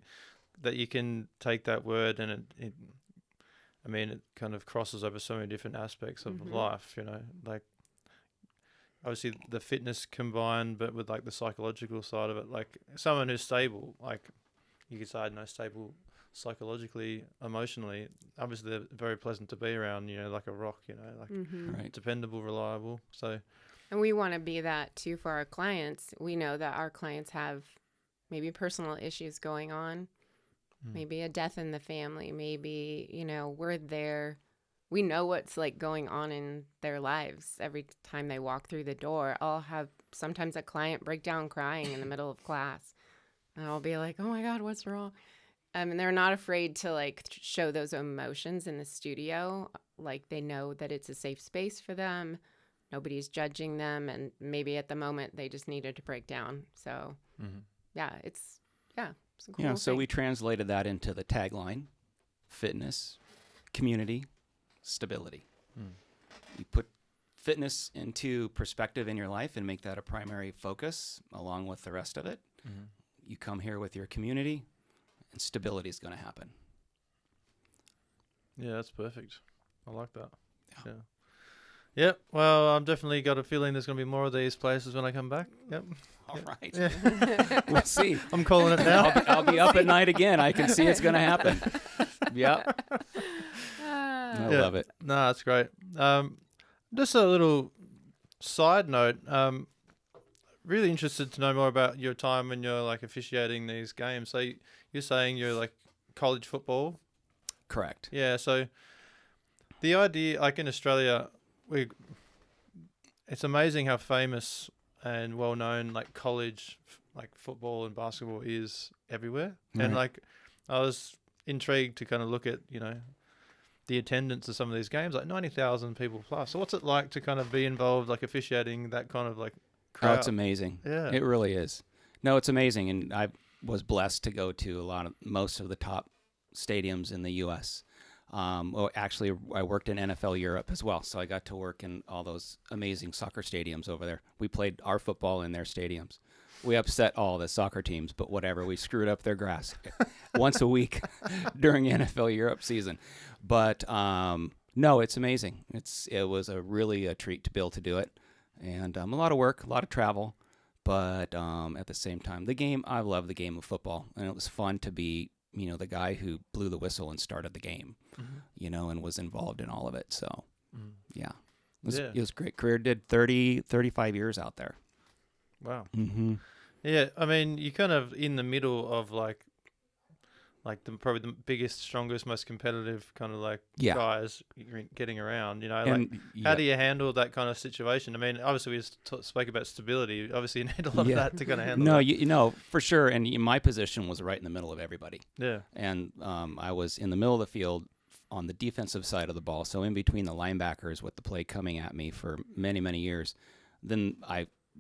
that you can take that word and it kind of crosses over so many different aspects of life, like obviously the fitness combined, but with like the psychological side of it, like someone who's stable, like you could say, I don't know, stable psychologically, emotionally, obviously they're very pleasant to be around, like a rock, like
Right.
dependable, reliable. So,
and we want to be that too for our clients. We know that our clients have maybe personal issues going on, maybe a death in the family, maybe, we're there. We know what's like going on in their lives. Every time they walk through the door, I'll have sometimes a client break down crying in the middle of class. And I'll be like, oh my God, what's wrong? And they're not afraid to like show those emotions in the studio. Like they know that it's a safe space for them. Nobody's judging them. And maybe at the moment they just needed to break down. So it's a cool
So
thing.
we translated that into the tagline: fitness, community, stability. You put fitness into perspective in your life and make that a primary focus along with the rest of it. You come here with your community, and stability is going to happen.
Yeah, that's perfect. I like that. Yeah. Yep. Well, I've definitely got a feeling there's going to be more of these places when I come back. Yep.
All right.
Yeah.
We'll see.
I'm calling it now.
I'll be up at night again. I can see it's going to happen. Yep. I love it.
No, that's great. Just a little side note. Really interested to know more about your time when you're like officiating these games. So you're saying you're like college football?
Correct.
Yeah. So the idea, like in Australia, it's amazing how famous and well known like college like football and basketball is everywhere.
Right.
And like I was intrigued to kind of look at the attendance of some of these games, like 90,000 people plus. So what's it like to kind of be involved, like officiating that kind of like crowd?
Oh, it's amazing.
Yeah.
It really is. No, it's amazing. And I was blessed to go to most of the top stadiums in the U.S. Well, actually, I worked in NFL Europe as well. So I got to work in all those amazing soccer stadiums over there. We played our football in their stadiums. We upset all the soccer teams, but whatever. We screwed up their grass once a week during NFL Europe season. But no, it's amazing. It was really a treat to be able to do it. And a lot of work, a lot of travel. But at the same time, I love the game of football. And it was fun to be, the guy who blew the whistle and started the game, and was involved in all of it. So, yeah. It was a great career. Did 35 years out there.
Wow.
Mm-hmm.
Yeah, I mean, you're kind of in the middle of like probably the biggest, strongest, most competitive kind of like guys getting around. How do you handle that kind of situation? I mean, obviously we just spoke about stability. Obviously, you need a lot of that to kind of handle.
No,
that.
For sure. And my position was right in the middle of everybody.
Yeah.
And I was in the middle of the field on the defensive side of the ball, so in between the linebackers with the play coming at me for many, many years. Then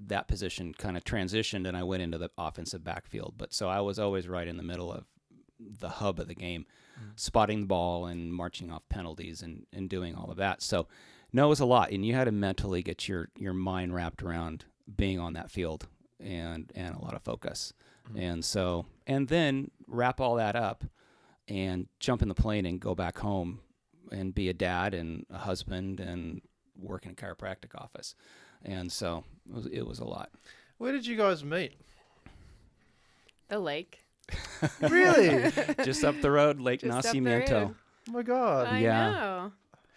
that position kind of transitioned and I went into the offensive backfield. But so I was always right in the middle of the hub of the game, spotting the ball and marching off penalties and doing all of that. So no, it was a lot. And you had to mentally get your mind wrapped around being on that field and a lot of focus. And then wrap all that up and jump in the plane and go back home and be a dad and a husband and work in a chiropractic office. And so it was a lot.
Where did you guys meet?
The lake.
Really?
Just up the road, Lake
Just up the
Nacimiento.
road.
Oh my God.
I
Yeah.
know.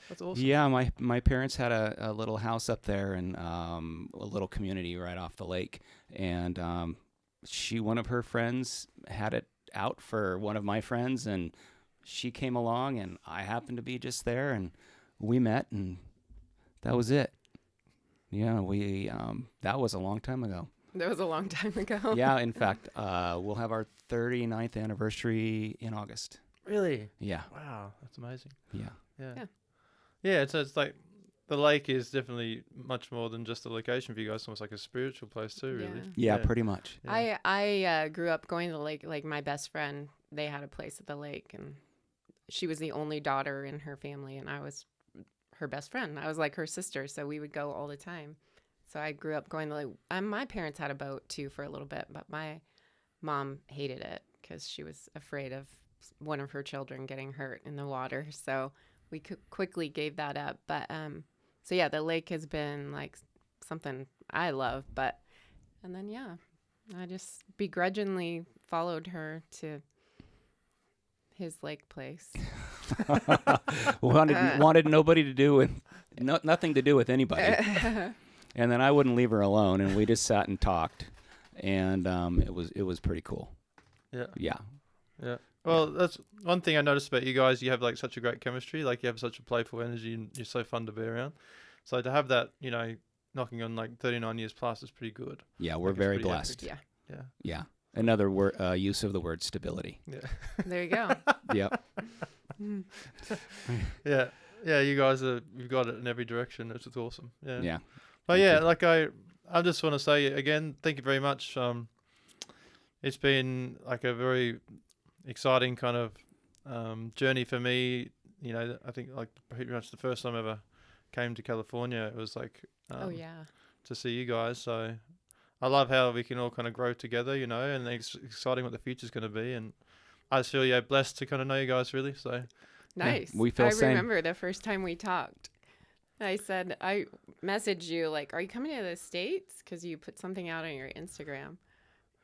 That's awesome.
Yeah, my parents had a little house up there and a little community right off the lake. And one of her friends had it out for one of my friends, and she came along, and I happened to be just there, and we met, and that was it. Yeah, that was a long time ago.
That was a long time ago.
Yeah, in fact, we'll have our 39th anniversary in August.
Really?
Yeah.
Wow, that's amazing.
Yeah.
Yeah. Yeah, it's like the lake is definitely much more than just a location for you guys. It's almost like a spiritual place too, really.
Yeah, pretty much.
Yeah. I grew up going to the lake. Like my best friend, they had a place at the lake, and she was the only daughter in her family, and I was her best friend. I was like her sister, so we would go all the time. So I grew up going to the lake. My parents had a boat too for a little bit, but my mom hated it because she was afraid of one of her children getting hurt in the water. So we quickly gave that up. But so yeah, the lake has been like something I love. And then I just begrudgingly followed her to his lake place.
wanted nobody to do with nothing to do with anybody. And then I wouldn't leave her alone, and we just sat and talked. and it was pretty cool.
Yeah.
Yeah.
Yeah. Well, that's one thing I noticed about you guys. You have like such a great chemistry. Like you have such a playful energy, and you're so fun to be around. So to have that, knocking on like 39 years plus is pretty good.
Yeah, we're
Like, it's
very
pretty
blessed.
epic.
Yeah.
Yeah.
Yeah. Another word use of the word stability.
Yeah.
There you go.
Yep.
Yeah. Yeah. You guys you've got it in every direction, which is awesome. Yeah.
Yeah.
But
Thank
yeah,
you.
like I just want to say again, thank you very much. It's been like a very exciting kind of journey for me. I think like pretty much the first time I ever came to California, it was like
Oh yeah.
to see you guys. So I love how we can all kind of grow together, and it's exciting what the future's going to be. And I just feel blessed to kind of know you guys really. So
Nice.
we feel
I
same.
remember the first time we talked. I said, I messaged you, like, are you coming to the States? Because you put something out on your Instagram.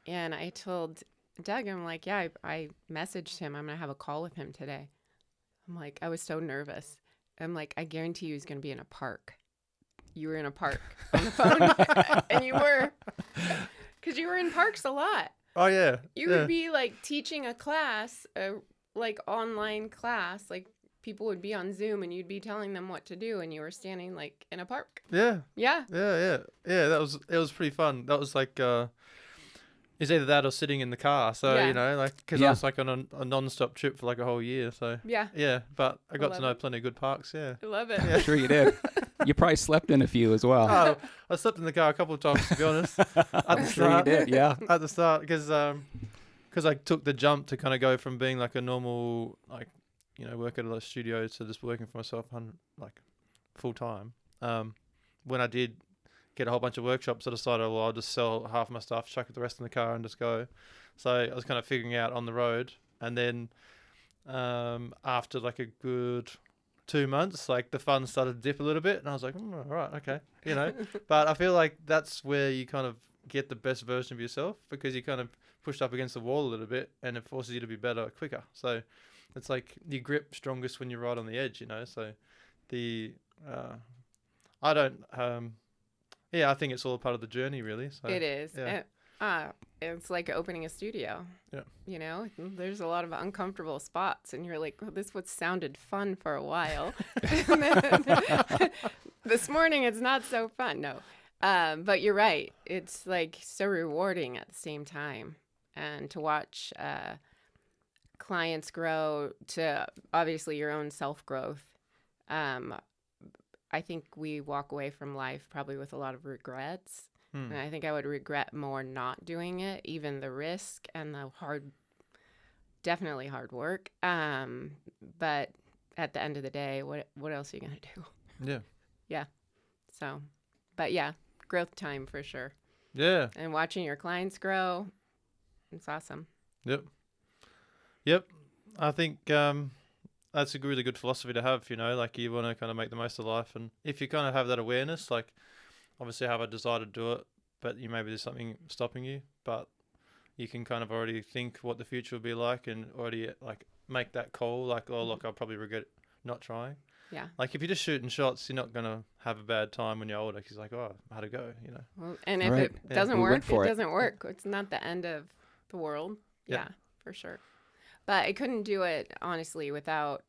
And I told Doug, I'm like, yeah, I messaged him. I'm going to have a call with him today. I'm like, I was so nervous. I'm like, I guarantee you he's going to be in a park. You were in a park on the phone. And you were. Because you were in parks a lot.
oh yeah,
You
yeah.
would be like teaching a class, like online class, like people would be on Zoom and you'd be telling them what to do and you were standing like in a park.
Yeah.
Yeah.
Yeah. It was pretty fun. That was like it's either that or sitting in the car. So
Yeah.
like because
Yeah.
I was like on a non-stop trip for like a whole year. So
Yeah.
yeah, but I got to
love
know
it.
plenty of good parks. Yeah.
I love it.
I'm sure you did. You probably slept in a few as well.
Oh, I slept in the car a couple of times to be honest. At the
I'm sure you
start,
did. Yeah.
at the start, because I took the jump to kind of go from being like a normal work at a studio to just working for myself like full time. When I did get a whole bunch of workshops, I decided, well, I'll just sell half my stuff, chuck the rest in the car, and just go. So I was kind of figuring out on the road, and then after like a good 2 months, like the fun started to dip a little bit, and I was like, all right, okay, But I feel like that's where you kind of get the best version of yourself, because you kind of pushed up against the wall a little bit, and it forces you to be better quicker. So it's like you grip strongest when you're right on the edge, So the I don't I think it's all a part of the journey, really. So
It is.
Yeah.
It's like opening a studio.
Yeah.
There's a lot of uncomfortable spots, and you're like, well, this what sounded fun for a while. And then this morning, it's not so fun. No. But you're right. It's like so rewarding at the same time. And to watch clients grow to obviously your own self-growth. I think we walk away from life probably with a lot of regrets. And I think I would regret more not doing it, even the risk and the definitely hard work. But at the end of the day, what else are you going to do?
Yeah.
So, but yeah, growth time for sure.
Yeah.
And watching your clients grow, it's awesome.
Yep. I think that's a really good philosophy to have, like you want to kind of make the most of life. And if you kind of have that awareness, like obviously have a desire to do it, but maybe there's something stopping you, but you can kind of already think what the future will be like and already like make that call, like, oh, look, I'll probably regret not trying.
Yeah.
Like if you're just shooting shots, you're not going to have a bad time when you're older, because like, oh, how'd it go,
Well, and if
Right.
it doesn't
We
work,
went for
it
it.
doesn't work. It's not the end of the world.
Yeah.
Yeah, for sure. But I couldn't do it, honestly, without,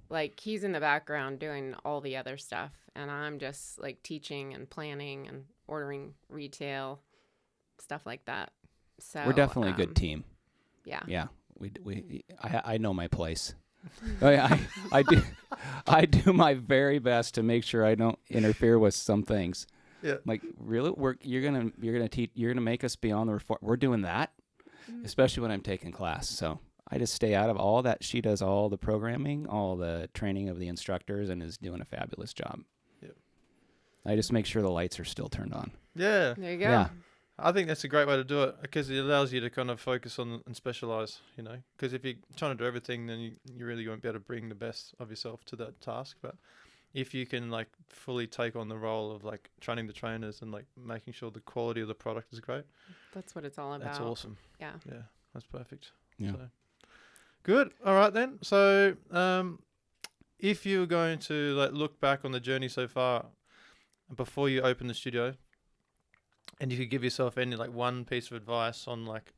like, he's in the background doing all the other stuff. And I'm just, like, teaching and planning and ordering retail, stuff like that. So
We're definitely a good team.
Yeah.
Yeah. I know my place. I do my very best to make sure I don't interfere with some things.
Yeah.
Like, really, you're gonna make us be on the reform. We're doing that, especially when I'm taking class. So I just stay out of all that. She does all the programming, all the training of the instructors, and is doing a fabulous job.
Yep.
I just make sure the lights are still turned on.
Yeah.
There you go.
Yeah.
I think that's a great way to do it, because it allows you to kind of focus on and specialize, because if you're trying to do everything, then you really won't be able to bring the best of yourself to that task. But if you can like fully take on the role of like training the trainers and like making sure the quality of the product is great,
That's what it's all about.
that's awesome.
Yeah.
Yeah, that's perfect.
Yeah.
So, good. All right then. So if you were going to like look back on the journey so far before you open the studio, and you could give yourself any like one piece of advice on like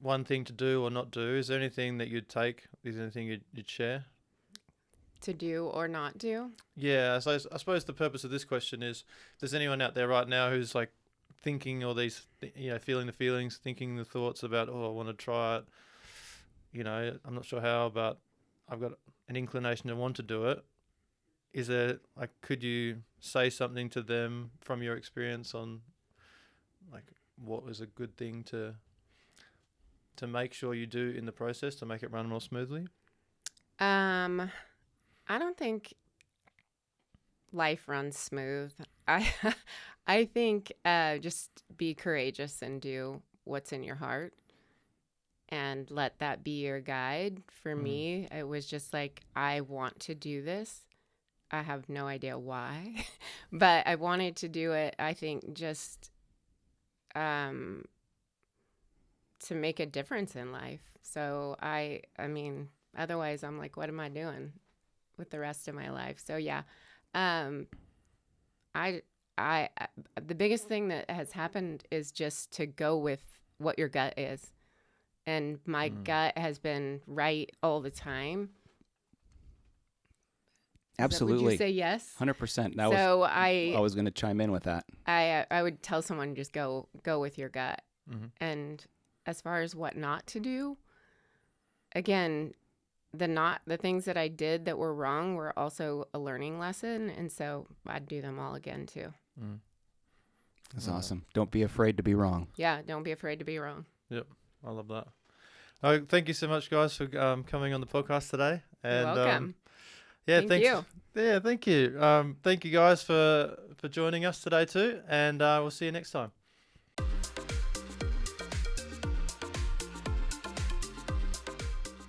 one thing to do or not do, is there anything that you'd take? Is there anything you'd share?
To do or not do?
Yeah, so I suppose the purpose of this question is, if there's anyone out there right now who's like thinking all these, feeling the feelings, thinking the thoughts about, oh, I want to try it, I'm not sure how, but I've got an inclination to want to do it. Is there, like, could you say something to them from your experience on, like, what was a good thing to make sure you do in the process to make it run more smoothly?
I don't think life runs smooth. I think just be courageous and do what's in your heart and let that be your guide. For me, it was just like, I want to do this. I have no idea why, but I wanted to do it, I think, just to make a difference in life. So I mean, otherwise I'm like, what am I doing with the rest of my life? So yeah, I the biggest thing that has happened is just to go with what your gut is. And my gut has been right all the time.
Absolutely.
Would you say yes?
100%.
I
was going to chime in with that.
I would tell someone, just go with your gut.
Mm-hmm.
And as far as what not to do, again, the things that I did that were wrong were also a learning lesson, and so I'd do them all again too.
That's awesome. Don't be afraid to be wrong.
Yeah, don't be afraid to be wrong.
Yep, I love that. Thank you so much, guys, for coming on the podcast today. And,
You're welcome.
Yeah,
Thank you.
Yeah, thank you. Thank you guys for joining us today too, and we'll see you next time.